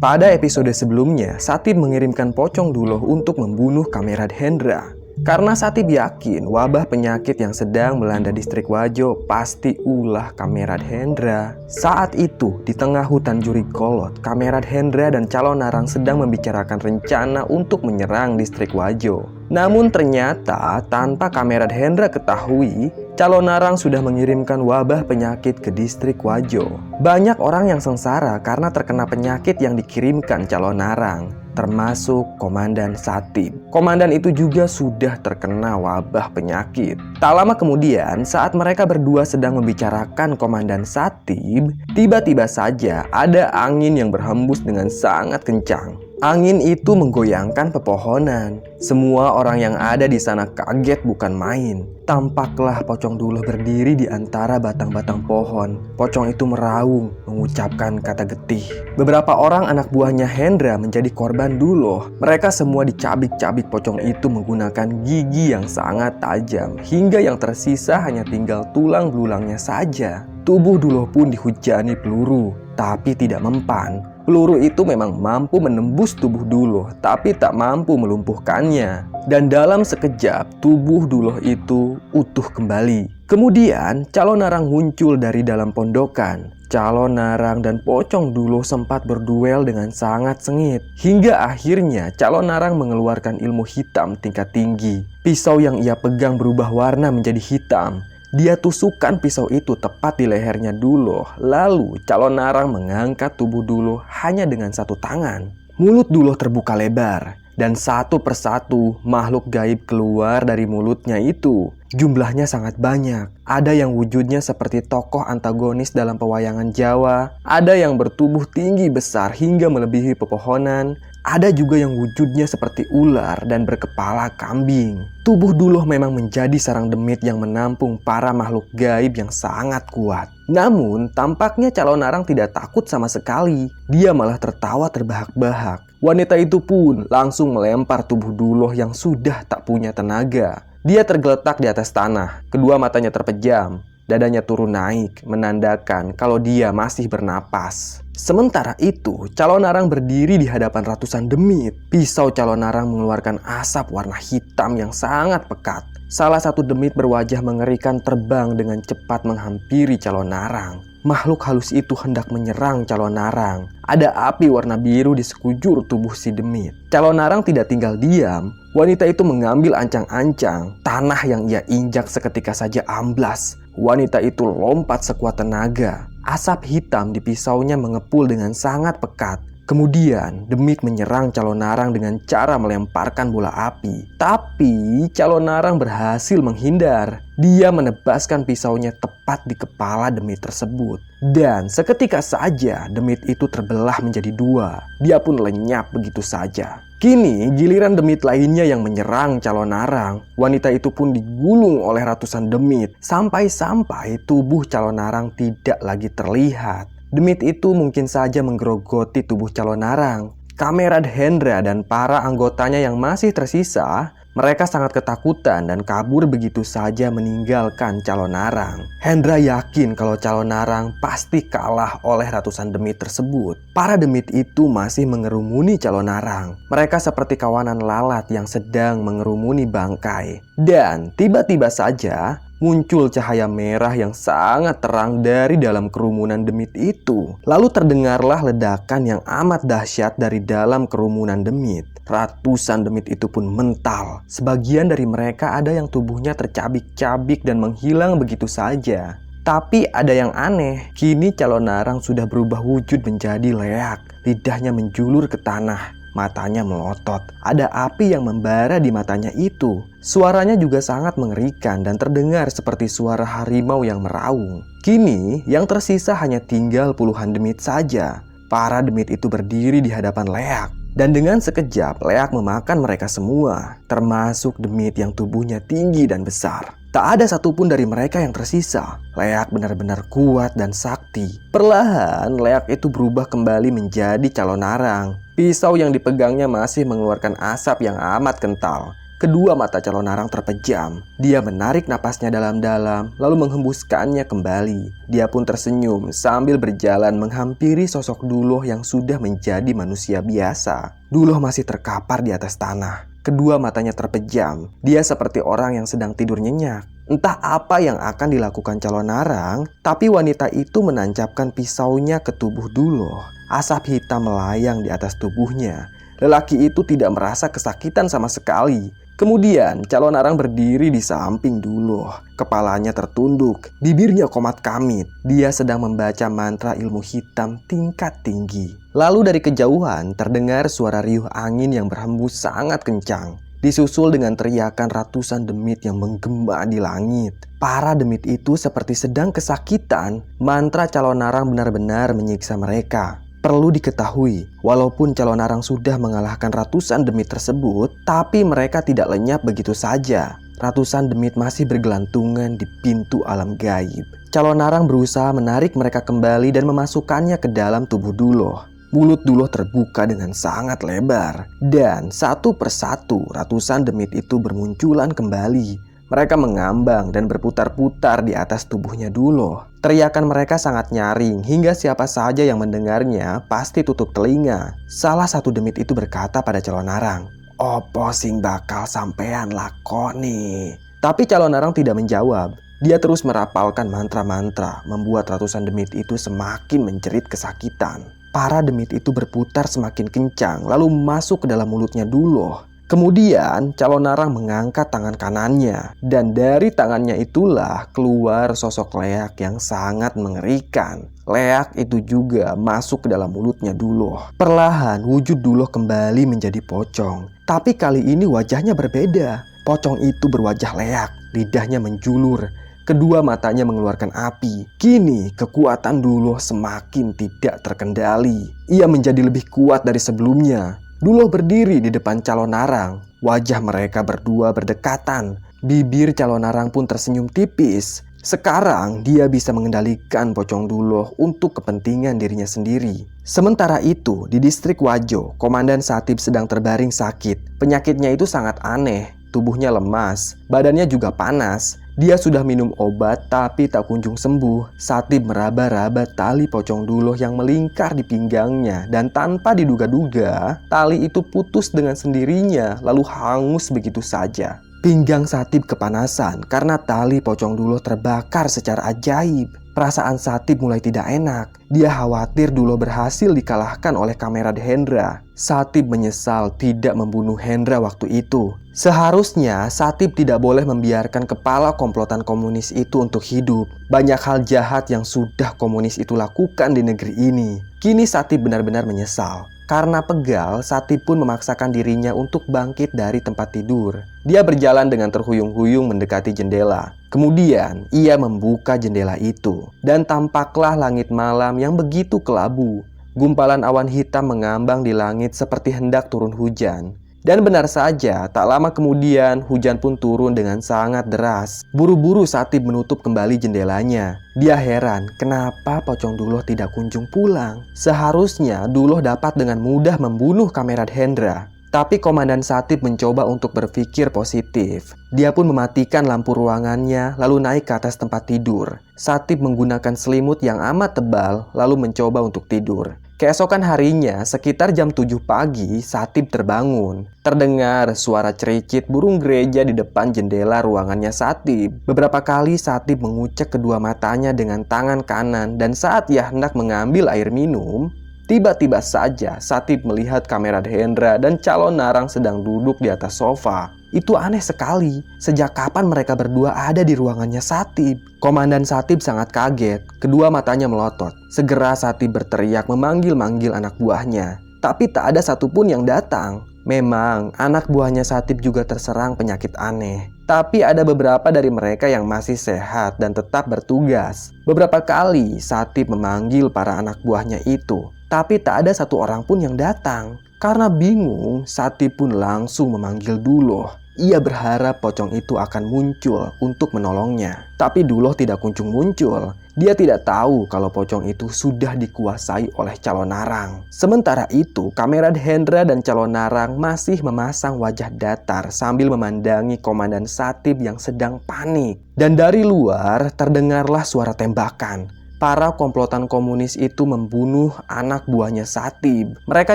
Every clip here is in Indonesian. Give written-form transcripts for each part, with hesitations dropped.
Pada episode sebelumnya, Satib mengirimkan Pocong Duloh untuk membunuh Kamerad Hendra. Karena Satib yakin wabah penyakit yang sedang melanda distrik Wajo pasti ulah Kamerad Hendra. Saat itu, di tengah hutan Jurikolot, Kamerad Hendra dan calon Narang sedang membicarakan rencana untuk menyerang distrik Wajo. Namun ternyata tanpa Kamerad Hendra ketahui, calon Narang sudah mengirimkan wabah penyakit ke distrik Wajo. Banyak orang yang sengsara karena terkena penyakit yang dikirimkan calon Narang, termasuk Komandan Satib. Komandan itu juga sudah terkena wabah penyakit. Tak lama kemudian, saat mereka berdua sedang membicarakan Komandan Satib, tiba-tiba saja ada angin yang berhembus dengan sangat kencang. Angin itu menggoyangkan pepohonan. Semua orang yang ada di sana kaget bukan main. Tampaklah Pocong Duloh berdiri di antara batang-batang pohon. Pocong itu meraung, mengucapkan kata getih. Beberapa orang anak buahnya Hendra menjadi korban Duloh. Mereka semua dicabik-cabik Pocong itu menggunakan gigi yang sangat tajam, hingga yang tersisa hanya tinggal tulang belulangnya saja. Tubuh Duloh pun dihujani peluru, tapi tidak mempan. Peluru itu memang mampu menembus tubuh Duloh, tapi tak mampu melumpuhkannya. Dan dalam sekejap, tubuh Duloh itu utuh kembali. Kemudian, calon Narang muncul dari dalam pondokan. Calon Narang dan Pocong Duloh sempat berduel dengan sangat sengit. Hingga akhirnya, calon Narang mengeluarkan ilmu hitam tingkat tinggi. Pisau yang ia pegang berubah warna menjadi hitam. Dia tusukkan pisau itu tepat di lehernya Duloh. Lalu calon Narang mengangkat tubuh Duloh hanya dengan satu tangan. Mulut Duloh terbuka lebar, dan satu persatu makhluk gaib keluar dari mulutnya itu. Jumlahnya sangat banyak. Ada yang wujudnya seperti tokoh antagonis dalam pewayangan Jawa. Ada yang bertubuh tinggi besar hingga melebihi pepohonan. Ada juga yang wujudnya seperti ular dan berkepala kambing. Tubuh Duloh memang menjadi sarang demit yang menampung para makhluk gaib yang sangat kuat. Namun, tampaknya calon Narang tidak takut sama sekali. Dia malah tertawa terbahak-bahak. Wanita itu pun langsung melempar tubuh Duloh yang sudah tak punya tenaga. Dia tergeletak di atas tanah, kedua matanya terpejam. Dadanya turun naik, menandakan kalau dia masih bernapas. Sementara itu, calon Narang berdiri di hadapan ratusan demit. Pisau calon Narang mengeluarkan asap warna hitam yang sangat pekat. Salah satu demit berwajah mengerikan terbang dengan cepat menghampiri calon Narang. Makhluk halus itu hendak menyerang calon Narang. Ada api warna biru di sekujur tubuh si demit. Calon Narang tidak tinggal diam. Wanita itu mengambil ancang-ancang. Tanah yang ia injak seketika saja amblas. Wanita itu lompat sekuat tenaga. Asap hitam di pisaunya mengepul dengan sangat pekat. Kemudian, demit menyerang calon Narang dengan cara melemparkan bola api. Tapi, calon Narang berhasil menghindar. Dia menebaskan pisaunya tepat di kepala demit tersebut. Dan seketika saja, demit itu terbelah menjadi dua. Dia pun lenyap begitu saja. Kini, giliran demit lainnya yang menyerang calon Narang. Wanita itu pun digulung oleh ratusan demit. Sampai-sampai tubuh calon Narang tidak lagi terlihat. Demit itu mungkin saja menggerogoti tubuh calon Narang. Kamerad Hendra dan para anggotanya yang masih tersisa, mereka sangat ketakutan dan kabur begitu saja meninggalkan calon Narang. Hendra yakin kalau calon Narang pasti kalah oleh ratusan demit tersebut. Para demit itu masih mengerumuni calon Narang. Mereka seperti kawanan lalat yang sedang mengerumuni bangkai. Dan tiba-tiba saja muncul cahaya merah yang sangat terang dari dalam kerumunan demit itu. Lalu terdengarlah ledakan yang amat dahsyat dari dalam kerumunan demit. Ratusan demit itu pun mental. Sebagian dari mereka ada yang tubuhnya tercabik-cabik dan menghilang begitu saja. Tapi ada yang aneh. Kini calon Narang sudah berubah wujud menjadi leak. Lidahnya menjulur ke tanah. Matanya melotot. Ada api yang membara di matanya itu. Suaranya juga sangat mengerikan dan terdengar seperti suara harimau yang meraung. Kini, yang tersisa hanya tinggal puluhan demit saja. Para demit itu berdiri di hadapan Leak. Dan dengan sekejap, Leak memakan mereka semua. Termasuk demit yang tubuhnya tinggi dan besar. Tak ada satupun dari mereka yang tersisa. Leak benar-benar kuat dan sakti. Perlahan, Leak itu berubah kembali menjadi calon Narang. Pisau yang dipegangnya masih mengeluarkan asap yang amat kental. Kedua mata calon arang terpejam. Dia menarik napasnya dalam-dalam, lalu menghembuskannya kembali. Dia pun tersenyum sambil berjalan menghampiri sosok Duloh yang sudah menjadi manusia biasa. Duloh masih terkapar di atas tanah. Kedua matanya terpejam. Dia seperti orang yang sedang tidur nyenyak. Entah apa yang akan dilakukan calon arang, tapi wanita itu menancapkan pisaunya ke tubuh Duloh. Asap hitam melayang di atas tubuhnya. Lelaki itu tidak merasa kesakitan sama sekali. Kemudian calon arang berdiri di samping Duloh. Kepalanya tertunduk, bibirnya komat kamit. Dia sedang membaca mantra ilmu hitam tingkat tinggi. Lalu dari kejauhan terdengar suara riuh angin yang berhembus sangat kencang, disusul dengan teriakan ratusan demit yang menggema di langit. Para demit itu seperti sedang kesakitan. Mantra calon arang benar-benar menyiksa mereka. Perlu diketahui, walaupun calon arang sudah mengalahkan ratusan demit tersebut, tapi mereka tidak lenyap begitu saja. Ratusan demit masih bergelantungan di pintu alam gaib. Calon arang berusaha menarik mereka kembali dan memasukkannya ke dalam tubuh Duloh. Mulut Duloh terbuka dengan sangat lebar, dan satu persatu ratusan demit itu bermunculan kembali. Mereka mengambang dan berputar-putar di atas tubuhnya Duloh. Teriakan mereka sangat nyaring hingga siapa saja yang mendengarnya pasti tutup telinga. Salah satu demit itu berkata pada calon arang, "Opo sing bakal sampean lakoni?" Tapi calon arang tidak menjawab. Dia terus merapalkan mantra-mantra, membuat ratusan demit itu semakin menjerit kesakitan. Para demit itu berputar semakin kencang lalu masuk ke dalam mulutnya Duloh. Kemudian calon arang mengangkat tangan kanannya, dan dari tangannya itulah keluar sosok leak yang sangat mengerikan. Leak itu juga masuk ke dalam mulutnya Duloh. Perlahan wujud Duloh kembali menjadi pocong. Tapi kali ini wajahnya berbeda. Pocong itu berwajah leak, lidahnya menjulur. Kedua matanya mengeluarkan api. Kini kekuatan Duloh semakin tidak terkendali. Ia menjadi lebih kuat dari sebelumnya. Duloh berdiri di depan calon arang. Wajah mereka berdua berdekatan. Bibir calon arang pun tersenyum tipis. Sekarang dia bisa mengendalikan pocong Duloh untuk kepentingan dirinya sendiri. Sementara itu, di distrik Wajo, Komandan Satib sedang terbaring sakit. Penyakitnya itu sangat aneh. Tubuhnya lemas, badannya juga panas. Dia sudah minum obat tapi tak kunjung sembuh. Satib meraba-raba tali pocong Duloh yang melingkar di pinggangnya, dan tanpa diduga-duga, tali itu putus dengan sendirinya lalu hangus begitu saja. Pinggang Satib kepanasan karena tali pocong Duloh terbakar secara ajaib. Perasaan Satib mulai tidak enak. Dia khawatir Duloh berhasil dikalahkan oleh Kamerad Hendra. Satib menyesal tidak membunuh Hendra waktu itu. Seharusnya Satib tidak boleh membiarkan kepala komplotan komunis itu untuk hidup. Banyak hal jahat yang sudah komunis itu lakukan di negeri ini. Kini Satib benar-benar menyesal. Karena pegal, Satib pun memaksakan dirinya untuk bangkit dari tempat tidur. Dia berjalan dengan terhuyung-huyung mendekati jendela. Kemudian, ia membuka jendela itu. Dan tampaklah langit malam yang begitu kelabu. Gumpalan awan hitam mengambang di langit seperti hendak turun hujan. Dan benar saja, tak lama kemudian hujan pun turun dengan sangat deras. Buru-buru Satib menutup kembali jendelanya. Dia heran kenapa pocong Duloh tidak kunjung pulang. Seharusnya Duloh dapat dengan mudah membunuh Kamerad Hendra. Tapi Komandan Satib mencoba untuk berpikir positif. Dia pun mematikan lampu ruangannya lalu naik ke atas tempat tidur. Satib menggunakan selimut yang amat tebal lalu mencoba untuk tidur. Keesokan harinya, sekitar jam 7 pagi, Satib terbangun. Terdengar suara cericit burung gereja di depan jendela ruangannya Satib. Beberapa kali Satib mengucek kedua matanya dengan tangan kanan, dan saat ia hendak mengambil air minum, tiba-tiba saja Satib melihat Kamerad Hendra dan calon arang sedang duduk di atas sofa. Itu aneh sekali. Sejak kapan mereka berdua ada di ruangannya Satib? Komandan Satib sangat kaget. Kedua matanya melotot. Segera Satib berteriak memanggil-manggil anak buahnya. Tapi tak ada satupun yang datang. Memang anak buahnya Satib juga terserang penyakit aneh. Tapi ada beberapa dari mereka yang masih sehat dan tetap bertugas. Beberapa kali Satib memanggil para anak buahnya itu. Tapi tak ada satu orang pun yang datang. Karena bingung, Satib pun langsung memanggil Duloh. Ia berharap pocong itu akan muncul untuk menolongnya. Tapi Duloh tidak kunjung muncul. Dia tidak tahu kalau pocong itu sudah dikuasai oleh calon narang. Sementara itu, Kamerad Hendra dan calon narang masih memasang wajah datar sambil memandangi Komandan Satib yang sedang panik. Dan dari luar terdengarlah suara tembakan. Para komplotan komunis itu membunuh anak buahnya Satib. Mereka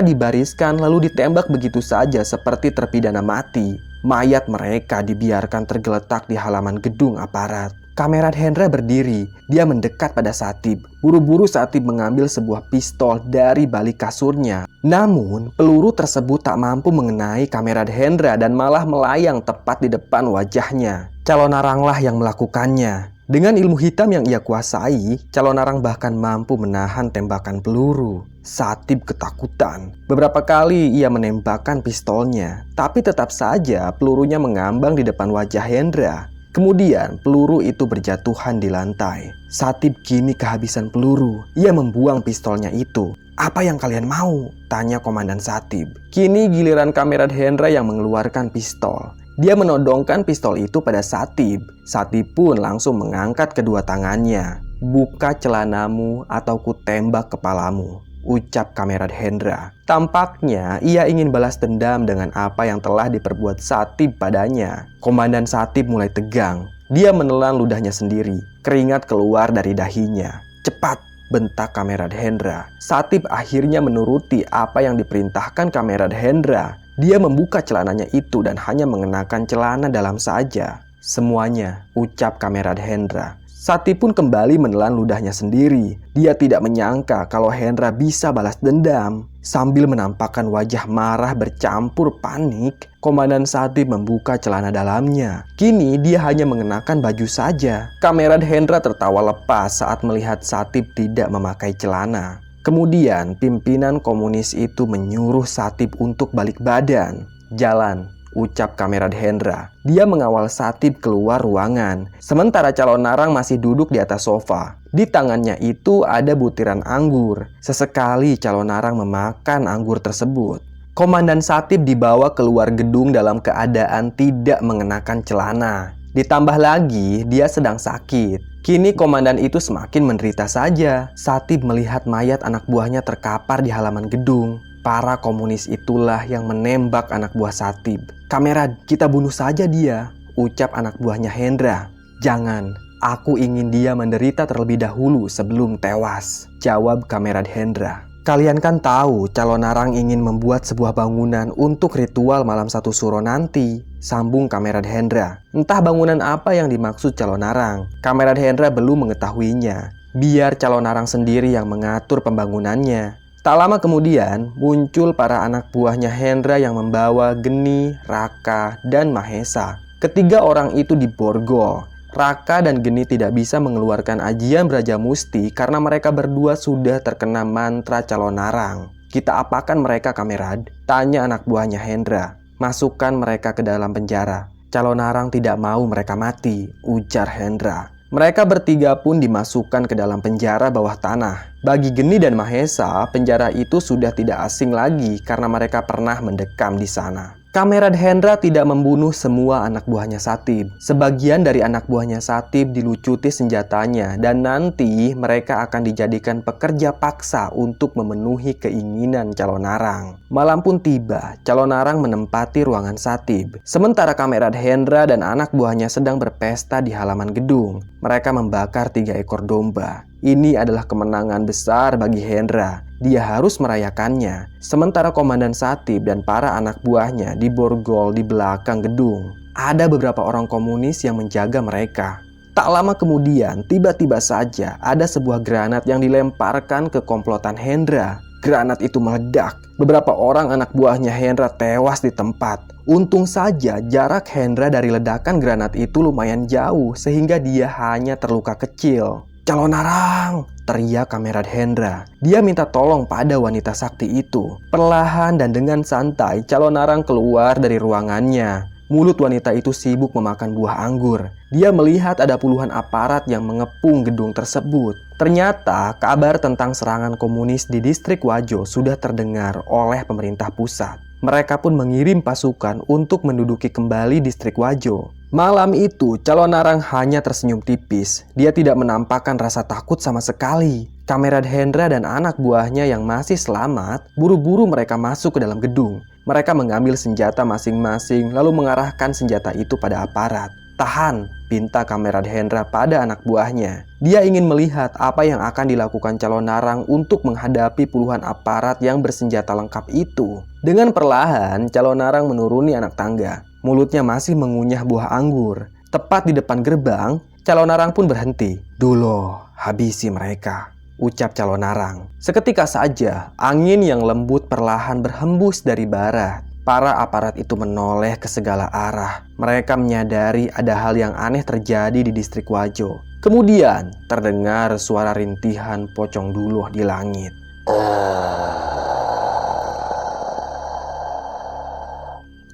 dibariskan lalu ditembak begitu saja seperti terpidana mati. Mayat mereka dibiarkan tergeletak di halaman gedung aparat. Kamerad Hendra berdiri. Dia mendekat pada Satib. Buru-buru Satib mengambil sebuah pistol dari balik kasurnya. Namun, peluru tersebut tak mampu mengenai Kamerad Hendra dan malah melayang tepat di depan wajahnya. Calon naranglah yang melakukannya. Dengan ilmu hitam yang ia kuasai, calon narang bahkan mampu menahan tembakan peluru. Satib ketakutan. Beberapa kali ia menembakkan pistolnya, tapi tetap saja pelurunya mengambang di depan wajah Hendra. Kemudian peluru itu berjatuhan di lantai. Satib kini kehabisan peluru. Ia membuang pistolnya itu. "Apa yang kalian mau?" tanya Komandan Satib. Kini giliran Kamerad Hendra yang mengeluarkan pistol. Dia menodongkan pistol itu pada Satib. Satib pun langsung mengangkat kedua tangannya. "Buka celanamu atau kutembak kepalamu," ucap Kamerad Hendra. Tampaknya ia ingin balas dendam dengan apa yang telah diperbuat Satib padanya. Komandan Satib mulai tegang. Dia menelan ludahnya sendiri. Keringat keluar dari dahinya. "Cepat!" bentak Kamerad Hendra. Satib akhirnya menuruti apa yang diperintahkan Kamerad Hendra. Dia membuka celananya itu dan hanya mengenakan celana dalam saja. "Semuanya," ucap Kamerad Hendra. Satib pun kembali menelan ludahnya sendiri. Dia tidak menyangka kalau Hendra bisa balas dendam. Sambil menampakkan wajah marah bercampur panik, Komandan Satib membuka celana dalamnya. Kini dia hanya mengenakan baju saja. Kamerad Hendra tertawa lepas saat melihat Satib tidak memakai celana. Kemudian pimpinan komunis itu menyuruh Satib untuk balik badan. "Jalan," ucap Kamerad Hendra. Dia mengawal Satib keluar ruangan. Sementara calon narang masih duduk di atas sofa. Di tangannya itu ada butiran anggur. Sesekali calon narang memakan anggur tersebut. Komandan Satib dibawa keluar gedung dalam keadaan tidak mengenakan celana. Ditambah lagi dia sedang sakit. Kini komandan itu semakin menderita saja. Satib melihat mayat anak buahnya terkapar di halaman gedung. Para komunis itulah yang menembak anak buah Satib. "Kamerad, kita bunuh saja dia," ucap anak buahnya Hendra. "Jangan, aku ingin dia menderita terlebih dahulu sebelum tewas," jawab Kamerad Hendra. "Kalian kan tahu calon narang ingin membuat sebuah bangunan untuk ritual malam satu suro nanti," sambung Kamerad Hendra. Entah bangunan apa yang dimaksud calon narang. Kamerad Hendra belum mengetahuinya. Biar calon narang sendiri yang mengatur pembangunannya. Tak lama kemudian, muncul para anak buahnya Hendra yang membawa Geni, Raka, dan Mahesa. Ketiga orang itu diborgol. Raka dan Geni tidak bisa mengeluarkan ajian Brajamusti karena mereka berdua sudah terkena mantra calon narang. "Kita apakan mereka, Kamerad?" tanya anak buahnya Hendra. "Masukkan mereka ke dalam penjara. Calon narang tidak mau mereka mati," ujar Hendra. Mereka bertiga pun dimasukkan ke dalam penjara bawah tanah. Bagi Geni dan Mahesa, penjara itu sudah tidak asing lagi karena mereka pernah mendekam di sana. Kamerad Hendra tidak membunuh semua anak buahnya Satib. Sebagian dari anak buahnya Satib dilucuti senjatanya dan nanti mereka akan dijadikan pekerja paksa untuk memenuhi keinginan calon narang. Malam pun tiba, calon narang menempati ruangan Satib. Sementara Kamerad Hendra dan anak buahnya sedang berpesta di halaman gedung. Mereka membakar 3 ekor domba. Ini adalah kemenangan besar bagi Hendra. Dia harus merayakannya. Sementara Komandan Satib dan para anak buahnya diborgol di belakang gedung. Ada beberapa orang komunis yang menjaga mereka. Tak lama kemudian, tiba-tiba saja ada sebuah granat yang dilemparkan ke komplotan Hendra. Granat itu meledak. Beberapa orang anak buahnya Hendra tewas di tempat. Untung saja jarak Hendra dari ledakan granat itu lumayan jauh sehingga dia hanya terluka kecil. "Calon narang!" teriak Kamerad Hendra. Dia minta tolong pada wanita sakti itu. Perlahan dan dengan santai, calon narang keluar dari ruangannya. Mulut wanita itu sibuk memakan buah anggur. Dia melihat ada puluhan aparat yang mengepung gedung tersebut. Ternyata kabar tentang serangan komunis di distrik Wajo sudah terdengar oleh pemerintah pusat. Mereka pun mengirim pasukan untuk menduduki kembali distrik Wajo. Malam itu, calon narang hanya tersenyum tipis. Dia tidak menampakkan rasa takut sama sekali. Kamerad Hendra dan anak buahnya yang masih selamat, buru-buru mereka masuk ke dalam gedung. Mereka mengambil senjata masing-masing, lalu mengarahkan senjata itu pada aparat. "Tahan," pinta Kamerad Hendra pada anak buahnya. Dia ingin melihat apa yang akan dilakukan calon narang untuk menghadapi puluhan aparat yang bersenjata lengkap itu. Dengan perlahan, calon narang menuruni anak tangga. Mulutnya masih mengunyah buah anggur. Tepat di depan gerbang, calon narang pun berhenti. "Dulu, habisi mereka," ucap calon narang. Seketika saja, angin yang lembut perlahan berhembus dari barat. Para aparat itu menoleh ke segala arah. Mereka menyadari ada hal yang aneh terjadi di distrik Wajo. Kemudian, terdengar suara rintihan pocong duluh di langit.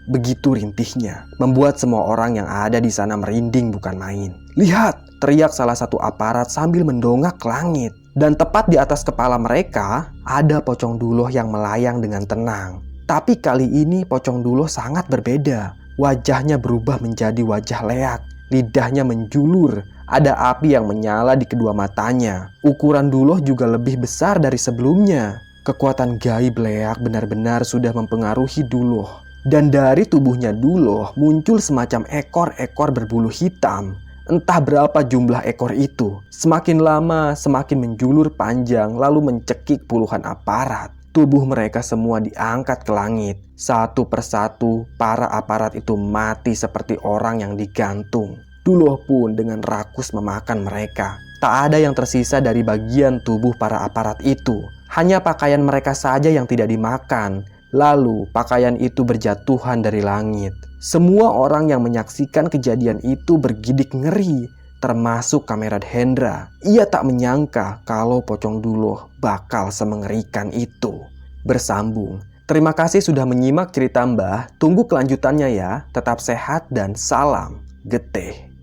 Begitu rintihnya, membuat semua orang yang ada di sana merinding bukan main. "Lihat!" teriak salah satu aparat sambil mendongak ke langit. Dan tepat di atas kepala mereka, ada pocong duluh yang melayang dengan tenang. Tapi kali ini pocong duluh sangat berbeda. Wajahnya berubah menjadi wajah leak. Lidahnya menjulur. Ada api yang menyala di kedua matanya. Ukuran duluh juga lebih besar dari sebelumnya. Kekuatan gaib leak benar-benar sudah mempengaruhi duluh. Dan dari tubuhnya duluh muncul semacam ekor-ekor berbulu hitam. Entah berapa jumlah ekor itu. Semakin lama semakin menjulur panjang lalu mencekik puluhan aparat. Tubuh mereka semua diangkat ke langit. Satu persatu para aparat itu mati seperti orang yang digantung. Duluh pun dengan rakus memakan mereka. Tak ada yang tersisa dari bagian tubuh para aparat itu. Hanya pakaian mereka saja yang tidak dimakan. Lalu pakaian itu berjatuhan dari langit. Semua orang yang menyaksikan kejadian itu bergidik ngeri, termasuk Kamerad Hendra. Ia tak menyangka kalau pocong duluh bakal semengerikan itu. Bersambung. Terima kasih sudah menyimak cerita Mbah. Tunggu kelanjutannya ya. Tetap sehat dan salam getih.